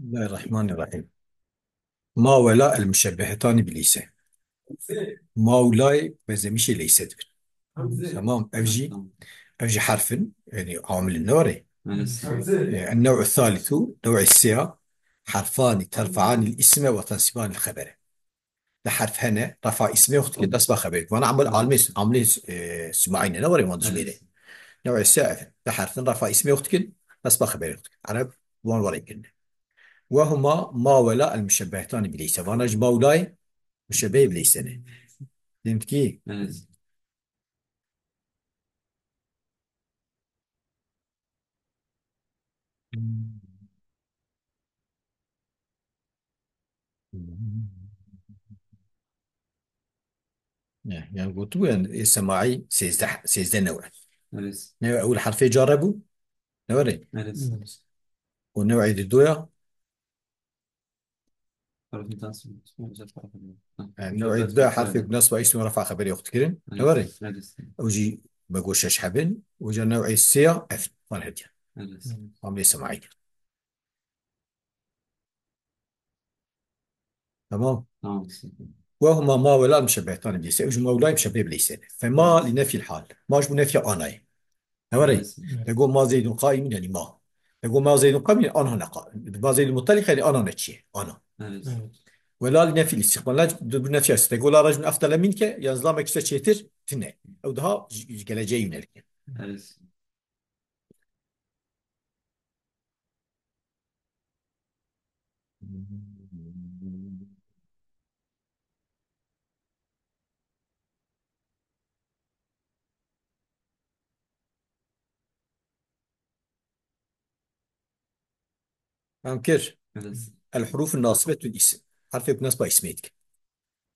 بسم الله الرحمن الرحيم. ما ولا المشبهتان بليس. ما ولاي بزميش ليس دبن. تمام. أفجي حرف يعني عامل النوري. النوع الثالث نوع السيا، حرفان ترفعان الاسم وتنصبان الخبر. ده حرف هنا رفع اسمه وقت نصب خبرك، وانا عامل سمعين نوري ما تجميله. نوع السيا ده حرف رفع اسمه وقت نصب خبرك عرب وان وريكن. وهما ما ولا المشبهتان بليس، وانا جماولاي مشابه بليس أنا. فهمت كيف؟ يعني قلت وين السماعي سيزده نوع. نوع أول حرف جربوا نوري، والنوع الدويا النوع الدويا حرف بالنسبة اسمه رفع خبري أخت كريم نوري. وجي بقول شحبن وجا نوع السيا أف وان هدية عامل السماعي. تمام. وهما ما ولا المشبهتان بليس، وجو مولاي مشبه بليس. فما لنفي الحال، ماش بنفي أنا نوري. تقول ما زيد قائم يعني ما، تقول ما زيد قائم يعني أنا هنا قائم، ما زيد مطلق يعني أنا نتشي أنا. ولا لنفي الاستقبال لا بنفي است، تقول لا رجل أفضل منك يعني ظلامك ستشيتر تنه أو ده جلجي ينالك. أنكر الحروف الناصبة الاسم، حرف بنصب اسميتك.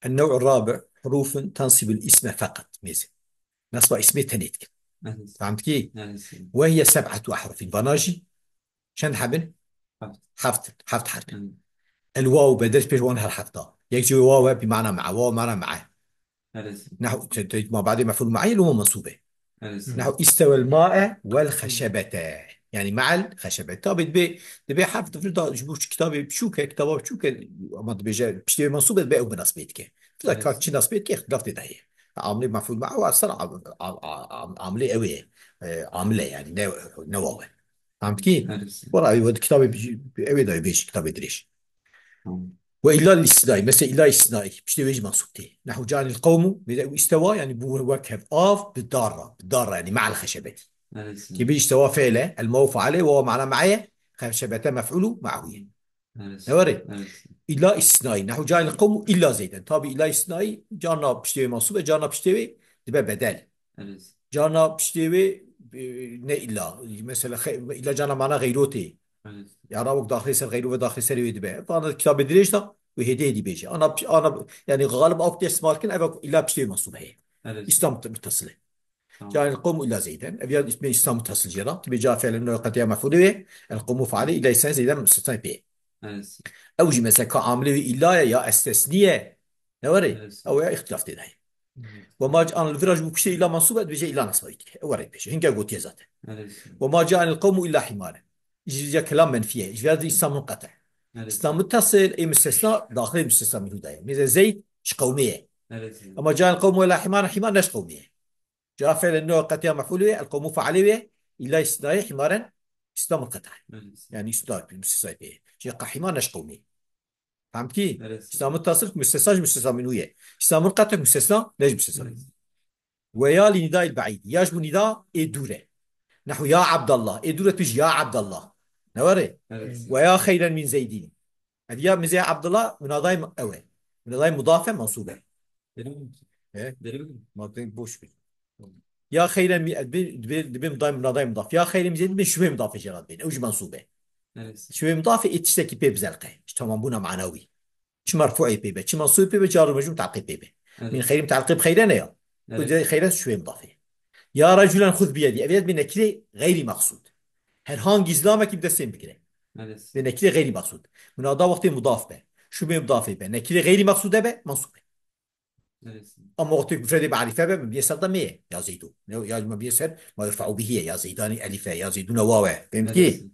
النوع الرابع حروف تنصب الاسم فقط ميزة نصب اسمي تنيتك. فهمت كيف؟ وهي 7 أحرف بناجي شن حبن حفت حرف. الواو بدرس بيش وانها الحفظة يجي واو بمعنى مع، واو معنى معه. نحو ما بعد مفعول معي اللي هو منصوبه. نحو استوى الماء والخشبة، يعني مع الخشبة. طب تبي حرف تفرض جبوش كتابي بشوكة كتابه بشوكة ما تبي بشتي منصوبة تبي أو بنصبيتك. فإذا كانت شي نصبيتك اختلفت ده هي عاملة مفعول معه وأصلا عاملة قوي، عاملة يعني نواوي. فهمت كيف؟ ورا يود كتابي قوي ده يبيش كتابي دريش. وإلا الاستثنائي مثلا إلا استثنائي بشتي ويجي منصوبتين نحو جاني القوم استوى يعني وكف آف بالضارة يعني مع الخشبة. كي بيجي استوى فعله الموفى عليه وهو معنا معي خشبة مفعوله معه يعني. نوري. إلا استثنائي نحو جاني القوم إلا زيدا، طبي إلا استثنائي جانا بشتي منصوبة جانا بشتي تبقى بدل. جانا بشتي نه إلا مثلا إلا جانا معنا غيروتي يعني وقت داخل سر غيره وداخل سر يدبه. فأنا الكتاب بدريش ده وهدي دي بيجي أنا يعني غالب أوقات استعمال كن أبغى إلا بشتي منصوب هي إسلام متصلة. يعني القوم إلا زيدا أبي اسمه إسلام متصل جرا تبي جاء فعل إنه قد يعمل فوله القوم فعلي إلا إنسان زيدا مستثنى به. أوجي مثلا كعامله إلا يا استثنية نوري أو يا اختلاف ده. وما جاء أنا الفراج بكشي إلا منصوبة بيجي إلا نصبيتك أوري بيجي هنجا قلت يا ذات. وما جاء القوم إلا حمارا يجي كلام منفيه يجي هذا إسلام منقطع. إسلام متصل أي مستثنى داخل مستثنى منه دايم مثل زيد مش قومية. أما جاء القوم إلا حمارا حمار نش قومية. جاء فعل النوع قطع مفعول القوم فعليه إلا استثناء حمارا إسلام منقطع يعني استثناء مستثنى به جاء حمار نش قومية. فهمت كيف؟ إسلام متصل مستثنى منه إيه إسلام منقطع مستثنى ليش مستثنى. ويا لنداء البعيد يجب نداء إدورة نحو يا عبد الله إدورة تجي يا عبد الله نوري. ويا خيرا من زيدين هذه من زي عبد الله مناضاي أوي مناضاي مضافة منصوبة. إيه ما بوش بي. يا خيرا من دبي مناضاي مضاف يا خيرا من زيد من شوي مضافة جراد بين أوج منصوبة شوي مضافة تشتكي بيب زلقة تمام بنا معنوي مش مرفوع بيبه مش منصوب بيبه جار مجرور تعقيب بيبه من خير متعقب خيرا يا وزي خيرا شوي مضافة. يا رجلا خذ بيدي أبيات بنكرة غير مقصود هر هانج إسلامك يبدأ سين بكرة بنكرة غير مقصود من هذا وقت مضاف به شو بمضاف به نكرة غير مقصودة به منصوبة. أما وقت مفرد معرفة به بيسر ضمية يا زيدون يا ما بيسر ما يرفع به يا زيدان ألفا يا زيدون واو. فهمت كيف؟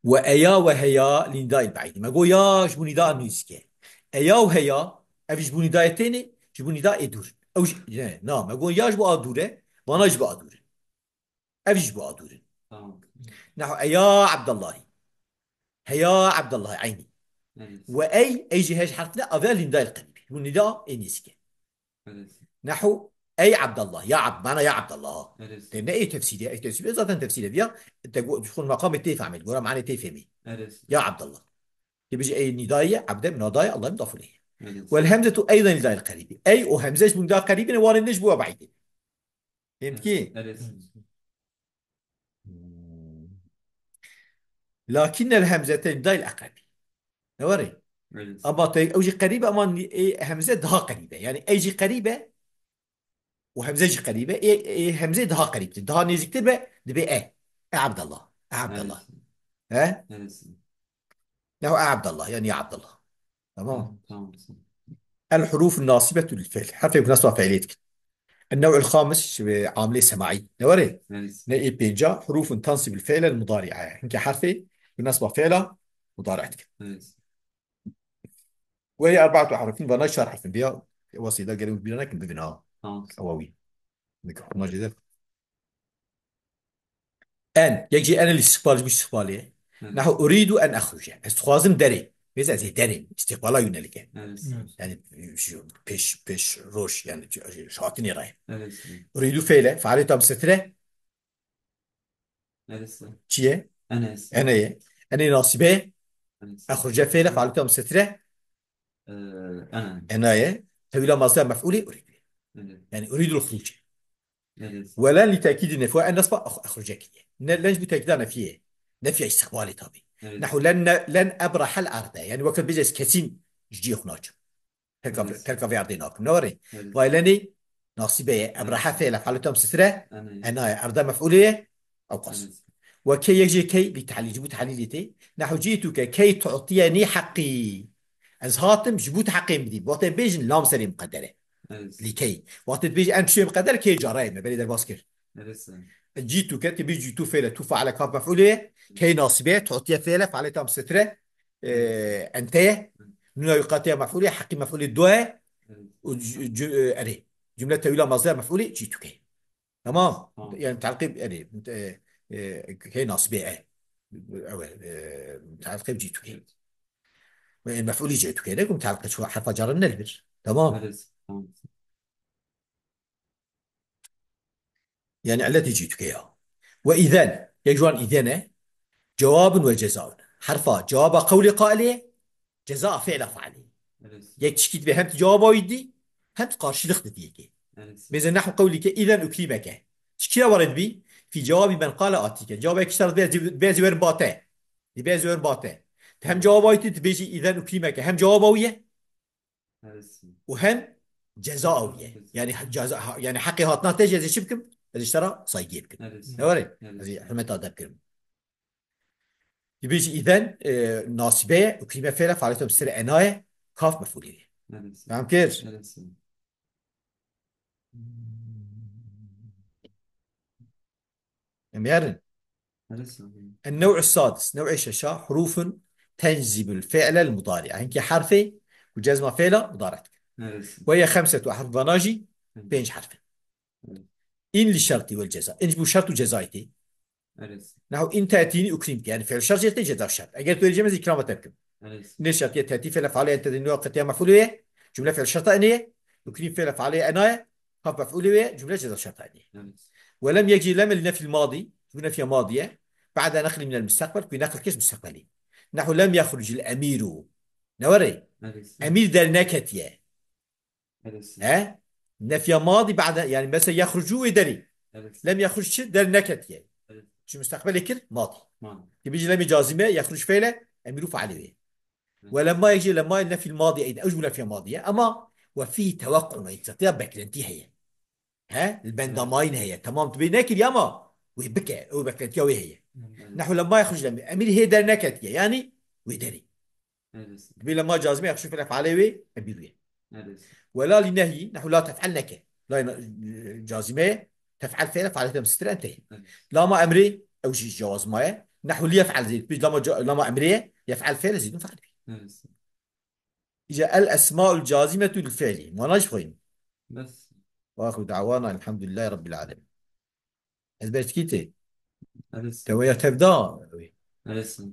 وأيا وهيا لنداء البعيد ما قول يا جبو نداء نيسكي أيا وهيا أفي جبو نداء تاني جبو نداء إدور أو نعم ما قول يا جبو أدوره وانا جبو أدوره أفي جبو أدوره نحو أيا عبد الله هيا عبد الله عيني وأي جهاز حرفنا أفي لنداء القريب جبو نداء نيسكي نحو أي عبد الله يا عبد معنى يا عبد الله لأن أي تفسير أي تفسير ذات تفسير فيها تكون مقام التفهم ولا معنى تفهمي يا عبد الله يبقى أي نداية عبد من نداية الله مضاف إليه والهمزة أيضا نداء القريب أي وهمزة من نداء قريب وانا النجبة بعيد فهمت كيف؟ لكن الهمزة نداء الأقرب نوري أما أوجي قريبة أما همزة دها قريبة يعني أيجي قريبة وهمزه قريبه همزه دها قريب دها نزيك تبقى عبد الله عبد الله ها له عبد الله يعني يا عبد الله تمام الحروف الناصبة للفعل حرف نصب فعليتك النوع الخامس عاملة سماعي نوري نأي بينجا حروف تنصب الفعل المضارع انك حرفي بالنسبة فعل مضارعتك وهي أربعة أحرف ونشر حرف بها وصيدة قريب بنا لكن ببناء أواوي نكون مجدد أن يجي أنا الاستقبال مش استقبالية نحو أريد أن أخرج استخوازم دري بيزا زي دري استقبالا يونالك يعني بيش روش يعني شاطني راي أريد فعله فعلته بسترة شيء أنا ناصبه أخرج فعله فعلته بسترة أنا تقول مصدر مفعولي أريد يعني أريد الخروج ولا لتأكيد النفي النصب أخرجك لنجب تأكيد نفيه نفي استقبالي طبي نحو لن أبرح الأرض يعني وقت بيجلس كسين جدي خناج تلقى في أرضيناكم نوري وإلاني ناصبية أبرح فعل فعلتهم سترة أنا أرض مفعولية أو قص وكي يجي كي لتحليل جبوت حليلتي نحو جيتك كي تعطيني حقي أزهاتم جبوت حقي مدي وقت بيجن لام سليم مقدرة لكي وقت بيجي أنت شيء مقدر كي جاري ما بين الباسكر جيتو كتي بيجي جيتو فعل تفعل كاف مفعولية كي ناصبية تعطي فعل فعلتهم سترة أنت من يقاطع مفعولية حقي مفعولية دواء أري جملة طويلة مصدر مفعولي جيتو كي تمام يعني تعقيب أري كي ناصبية أو تعقيب جيتو كي المفعولي جيتو كي لكم تعقيب شو حرف جر النلبر تمام يعني التي جيتو كي وإذن يجوان إذن جواب وجزاء حرفا جواب قول قائله جزاء فعل فعلي يكشكيت به هم جواب ويدي هم قارشلق ديكي مثل نحو قولك إذا أكرمك شكرا ورد بي في جواب من قال آتيك جوابك اشترط بيزي ورن باته بيزي ورن باته هم جواب ويدي تبيجي إذا أكرمك هم جواب ويه وهم جزاء ويه يعني جزاء يعني حقي هاتنا تجي شبكم اللي اشترى صيجيبكم نوري هذه حرمة أدب كلمة يبيجي إذن ناصبة وكلمة فعلا فعلتها بسر عناية كاف مفعولية نعم كيف يميرن النوع السادس نوع الشاشة حروف تنجب الفعل المضارع هنك حرفي وجزم فعل مضارعتك وهي 5 أحرف بناجي 5 حرف إن للشرط والجزاء إن بشرط وجزايتي نحو إن تأتيني أكرمك يعني فعل الشرط يأتي جزاء الشرط أجل تقول جمز إكرام تركب إن الشرط تأتي فعل فعلية أنت ذي قتيا مفعولية جملة فعل الشرط أنية أكرم فعل فعلية أناية خاف مفعولية جملة جزاء الشرط أنية ولم يجي لم لنفي الماضي نفي ماضية بعد نقل من المستقبل في نقل كيش مستقبلي نحو لم يخرج الأمير نوري أمير در نكتية ها نفي ماضي بعد يعني مثلا يخرجوا يدري لم يخرج در نكتية شو مستقبل يكر ماضي يبيجي لم جازمة يخرج فعله أمير فعله ولما يجي لما النفي الماضي أيضا أوجب نفي ماضية أما وفيه توقع ما يتستطيع بكلنتي هي ها البندامين هي تمام تبي ناكل ياما ويبكى وبكلنتي وهي نحو لما يخرج أمير هي در نكتية يعني ويدري تبي لما جازمة يخرج فعله فعله أمير ولا لنهي نحو لا تفعل نك لا جازمة تفعل فعل فعلتها مستترة انتهي لا ما أمري أو شيء جواز ما نحو ليفعل زيد، لما أمرية يفعل فعل زيد فعل. بس. إجا الأسماء الجازمة للفعل ما نشفين. بس. وآخر دعوانا الحمد لله رب العالمين. أثبت كيتي لسه. تويا تبدا. لسه.